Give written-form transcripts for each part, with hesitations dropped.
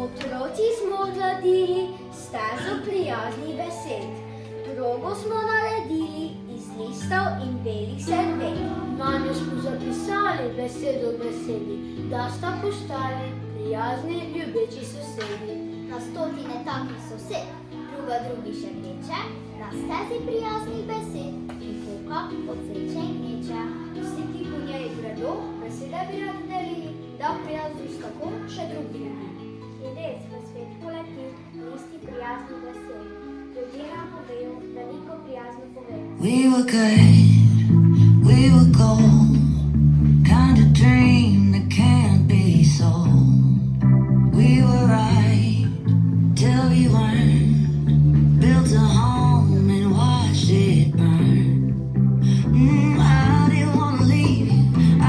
Otroci smo odladili stezo prijaznih besed. Progo smo naredili iz listov in belih servet. Nanjo smo zapisali besedo v besedi, da sta postali prijazni, ljubeči sosedi. Na stotine takih sosed, druga drugi še vleče, na stezi prijaznih besed in poka od sreče in gneče. Vsi ti po njej gredo, besede bi radi delili, da prijaznost tako še drugi ljudi. Ljudje v svet poleti, listi prijaznih besed. Ljudje nam povejo, veliko prijazno povejo. We were good, we were gold, kind of dream that can't be sold. We were right till we weren't, built a home and watched it burn. I didn't wanna leave you, I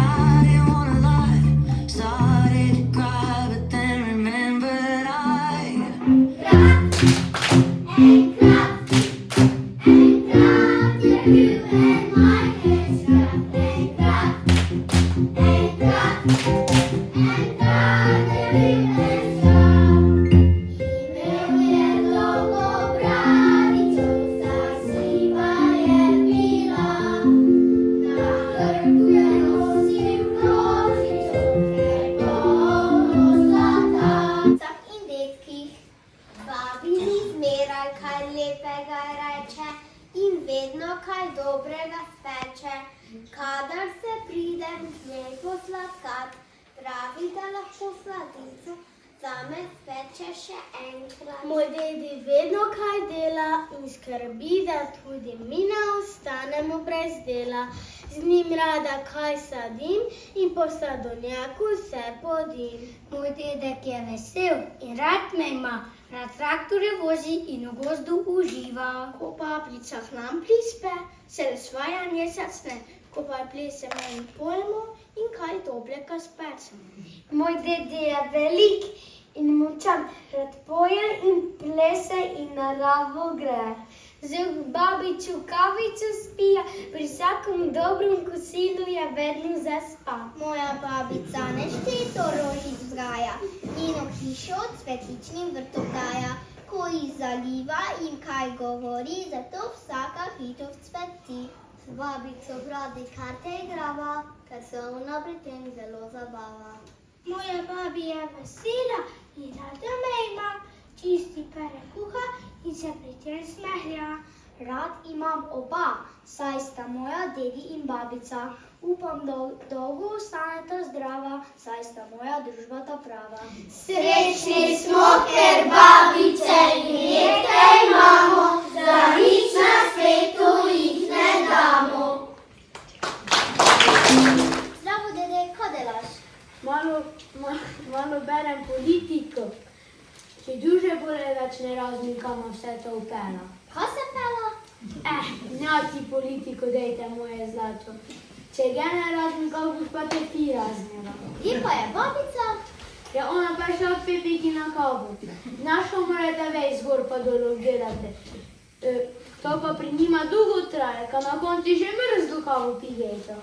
didn't wanna lie, started to cry but then remembered You and my kids, and God, and God, and God, and God. Imię długo prawicu, zasiwa je bila. Na krku nosim kozicu, je polno zlata. Tak in detkih, babili zmeraj kaj lepega reče. In vedno kaj dobrega speče, kadar se pridem z njej posladkat, pravi, da lahko sladico zame speče še enkrat. Moj dedi vedno kaj dela in skrbi, da tudi mi ne ostanemo brez dela. Z njim rada kaj sadim in po sadovnjaku se podim. Moj dedek je vesel in rad me ima, rad traktorje vozi in v gozdu uživa. Ko babica k nam prispe, se razvajanje začne, ko pa plesemo in pojemo in kaj doblega spečemo. Moj dede je velik in močan, rad poje in plese in naravo gre. Z babičo kavico spija, pri vsakem dobrem kosilu je vedno zaspa. Moja babica nešteto rožic vzgaja, njeno hišo cvetličnim vrtom daja. Ko jih zaliva in kaj govori, zato vsaka hitro vzcveti. Z babico radi karte igrava, ker se ona pri tem zelo zabava. Moja babi je vesela in rada me ima, čisti pere kuha in se pri tem smehlja. Rad imam oba, saj sta moja dedi in babica. Upam, da dolgo ostaneta zdrava, saj sta moja družba ta prava. Srečni smo, ker babice in deke imamo, za nič na svetu jih ne damo. Zdravo, dede, kaj delaš? Malo berem politiko. Če duže bolje več ne razumem, vse to upela. Kaj se pela? Njati politiko, dejte moje zlato. Če ga ne razumem, boš pa te ti razumela. Kje pa je babica? Ja, ona pa je šla v Pepiki na kavu. Našo morate več zgor pa dolo gledate. To pa pri njima dolgo traje, ka na konci že mrzlo kavu pijete.